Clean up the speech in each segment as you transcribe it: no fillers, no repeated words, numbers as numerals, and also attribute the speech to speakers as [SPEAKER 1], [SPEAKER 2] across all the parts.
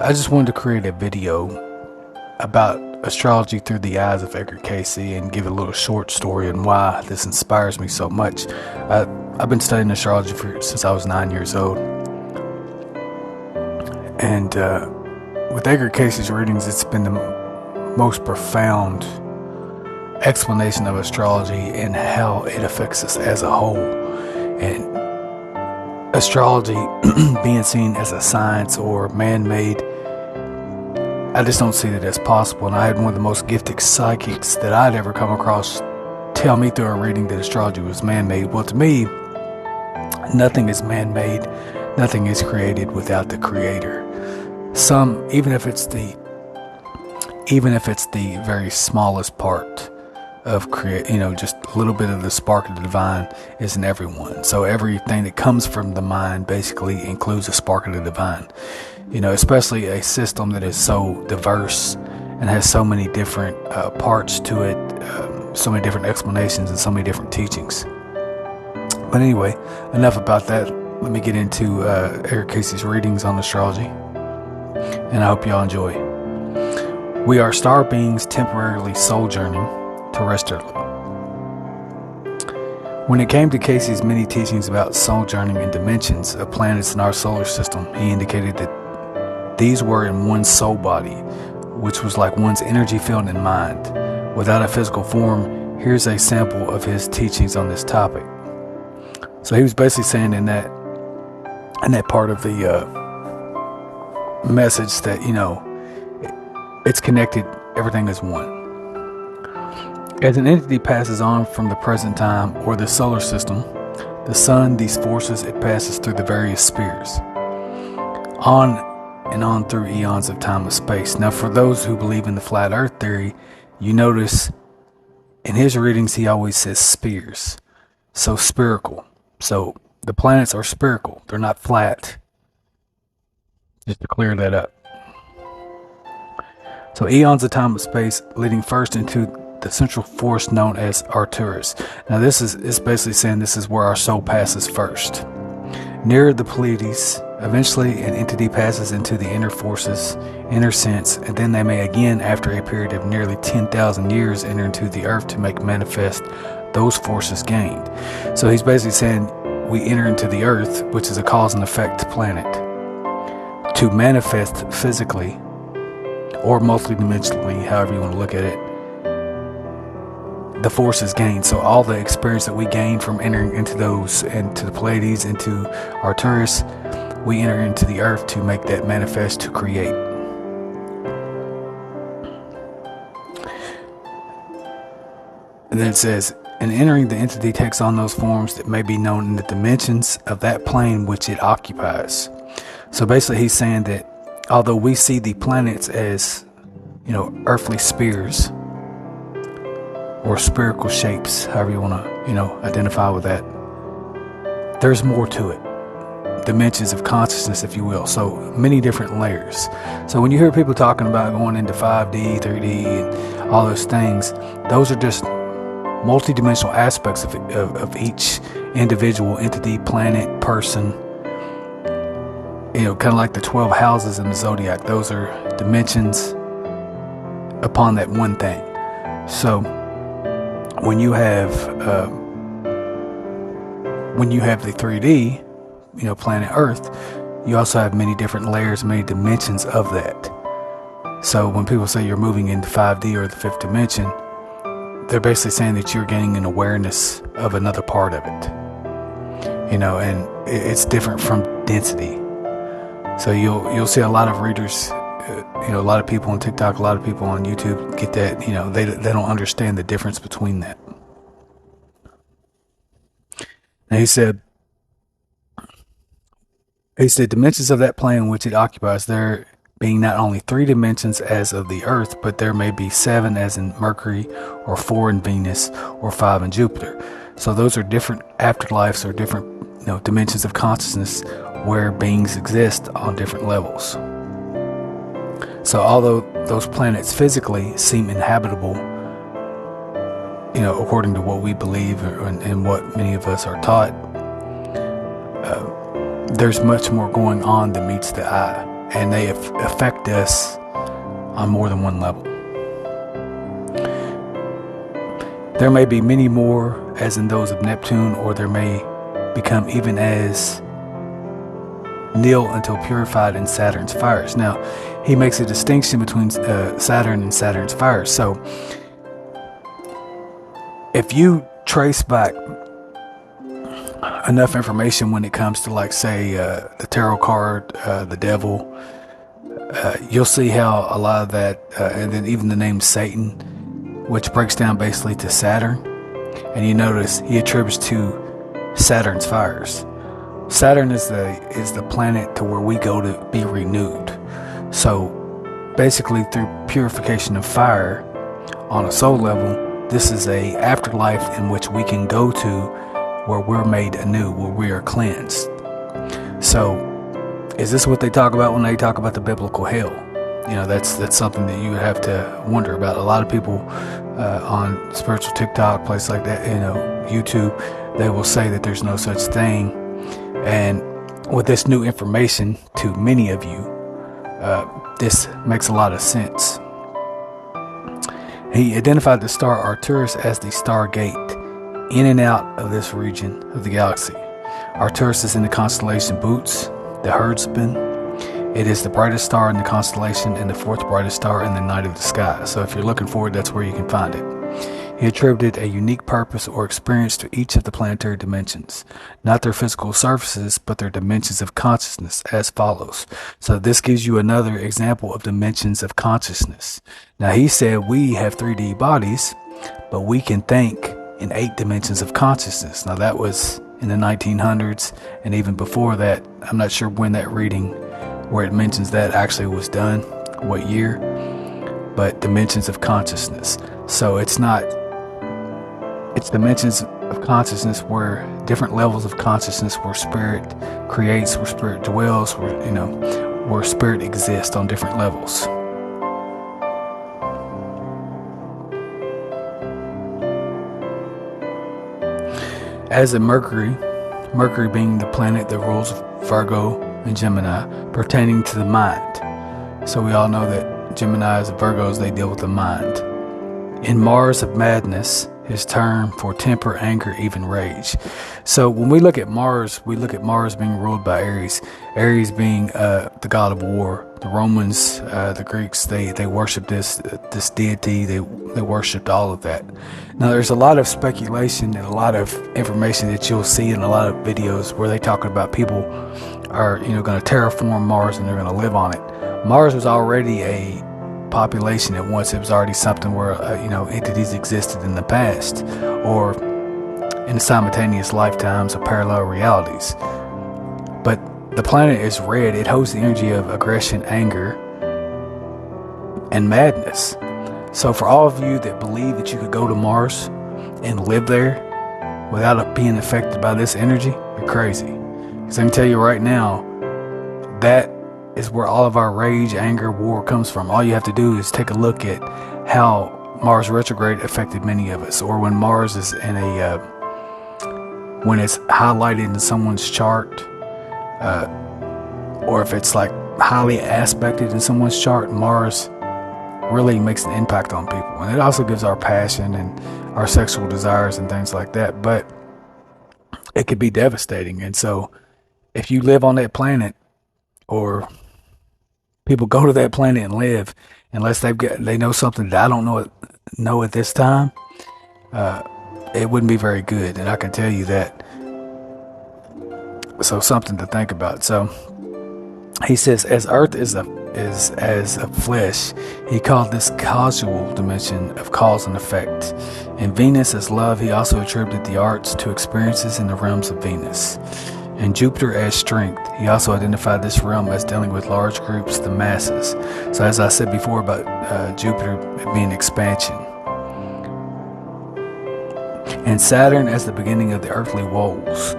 [SPEAKER 1] I just wanted to create a video about astrology through the eyes of Edgar Cayce and give a little short story and why this inspires me so much. I've been studying astrology since I was 9 years old. And with Edgar Cayce's readings, it's been the most profound explanation of astrology and how it affects us as a whole. And astrology being seen as a science or man-made, I just don't see that as possible. And I had one of the most gifted psychics that I'd ever come across tell me through a reading that astrology was man-made. Well, to me, nothing is man-made, nothing is created without the creator. Even if it's the very smallest part of just a little bit of the spark of the divine is in everyone. So everything that comes from the mind basically includes a spark of the divine. Especially a system that is so diverse and has so many different parts to it, so many different explanations and so many different teachings. But anyway, enough about that. Let me get into Edgar Cayce's readings on astrology, and I hope y'all enjoy. We are star beings temporarily sojourning terrestrially. When it came to Cayce's many teachings about sojourning in dimensions of planets in our solar system, he indicated that these were in one's soul body, which was like one's energy field and mind, without a physical form. Here's a sample of his teachings on this topic. So he was basically saying in that part of the message that, it's connected, everything is one. As an entity passes on from the present time or the solar system, the sun, these forces, it passes through the various spheres, on and on through eons of time and space. Now, for those who believe in the flat earth theory, you notice in his readings he always says spheres. So spherical. So the planets are spherical. They're not flat. Just to clear that up. So eons of time and space leading first into the central force known as Arcturus. Now it's basically saying this is where our soul passes first. Near the Pleiades, eventually an entity passes into the inner forces, inner sense, and then they may again, after a period of nearly 10,000 years, enter into the earth to make manifest those forces gained. So he's basically saying we enter into the earth, which is a cause and effect planet, to manifest physically or multidimensionally, however you want to look at it, the forces gained. So all the experience that we gain from entering into those, into the Pleiades, into Arcturus, we enter into the earth to make that manifest, to create. And then it says, and entering the entity takes on those forms that may be known in the dimensions of that plane which it occupies. So basically he's saying that although we see the planets as, earthly spheres or spherical shapes, however you want to, identify with that, there's more to it. Dimensions of consciousness, if you will. So many different layers. So when you hear people talking about going into 5D, 3D, and all those things, those are just multidimensional aspects of each individual entity, planet, person. Kind of like the 12 houses in the zodiac. Those are dimensions upon that one thing. So when you have the 3D, planet Earth, you also have many different layers, many dimensions of that. So when people say you're moving into 5D or the fifth dimension, they're basically saying that you're gaining an awareness of another part of it. And it's different from density. So you'll see a lot of readers, a lot of people on TikTok, a lot of people on YouTube get that, they don't understand the difference between that. And he said dimensions of that plane which it occupies, there being not only 3 dimensions as of the earth, but there may be 7 as in Mercury, or 4 in Venus, or 5 in Jupiter. So those are different afterlives or different, dimensions of consciousness where beings exist on different levels. So although those planets physically seem inhabitable, according to what we believe and what many of us are taught, there's much more going on than meets the eye. and they affect us on more than one level. There may be many more, as in those of Neptune, or there may become even as nil until purified in Saturn's fires. Now, he makes a distinction between Saturn and Saturn's fires. So, if you trace back enough information when it comes to, like, say, the tarot card, the devil, you'll see how a lot of that, and then even the name Satan, which breaks down basically to Saturn, and you notice he attributes to Saturn's fires. Saturn is the planet to where we go to be renewed. So basically, through purification of fire on a soul level, this is a afterlife in which we can go to where we're made anew, where we are cleansed. So is this what they talk about when they talk about the biblical hell? You know, that's something that you would have to wonder about. A lot of people on spiritual TikTok, places like that, you know, YouTube, they will say that there's no such thing. And with this new information to many of you, this makes a lot of sense. He identified the star Arcturus as the star gate in and out of this region of the galaxy. Arcturus is in the constellation Bootes, the herdsman. It is the brightest star in the constellation and the fourth brightest star in the night of the sky. So if you're looking for it, that's where you can find it. He attributed a unique purpose or experience to each of the planetary dimensions, not their physical surfaces, but their dimensions of consciousness, as follows. So this gives you another example of dimensions of consciousness. Now, he said we have 3D bodies, but we can think in 8 dimensions of consciousness. Now, that was in the 1900s, and even before that. I'm not sure when that reading where it mentions that actually was done, what year, but dimensions of consciousness. So it's dimensions of consciousness, where different levels of consciousness, where spirit creates, where spirit dwells, where spirit exists on different levels. As in Mercury being the planet that rules Virgo and Gemini, pertaining to the mind. So we all know that Geminis and Virgos, they deal with the mind. In Mars of madness, his term for temper, anger, even rage. So when we look at Mars, we look at Mars being ruled by Aries. Aries being the god of war. The Romans, the Greeks, they worshiped this deity. They worshipped all of that. Now there's a lot of speculation and a lot of information that you'll see in a lot of videos where they talk about people are going to terraform Mars and they're going to live on it. Mars was already a population at once. It was already something where entities existed in the past or in simultaneous lifetimes of parallel realities. But the planet is red. It holds the energy of aggression, anger, and madness. So for all of you that believe that you could go to Mars and live there without being affected by this energy, you're crazy. Because I can tell you right now, that is where all of our rage, anger, war comes from. All you have to do is take a look at how Mars retrograde affected many of us, or when Mars is in when it's highlighted in someone's chart, or if it's like highly aspected in someone's chart. Mars really makes an impact on people, and it also gives our passion and our sexual desires and things like that, but it could be devastating. And so if you live on that planet, or people go to that planet and live, unless they know something that I don't know at this time, it wouldn't be very good, and I can tell you that. So something to think about. So he says, as Earth is as a flesh, he called this causal dimension of cause and effect. And Venus as love, he also attributed the arts to experiences in the realms of Venus. And Jupiter as strength, he also identified this realm as dealing with large groups, the masses. So as I said before about Jupiter being expansion. And Saturn as the beginning of the earthly woes,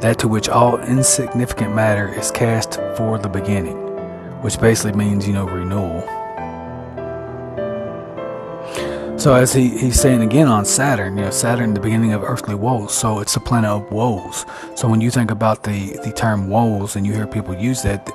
[SPEAKER 1] that to which all insignificant matter is cast for the beginning, which basically means, renewal. So as he's saying again on Saturn, Saturn, the beginning of earthly woes. So it's a planet of woes. So when you think about the term woes and you hear people use that,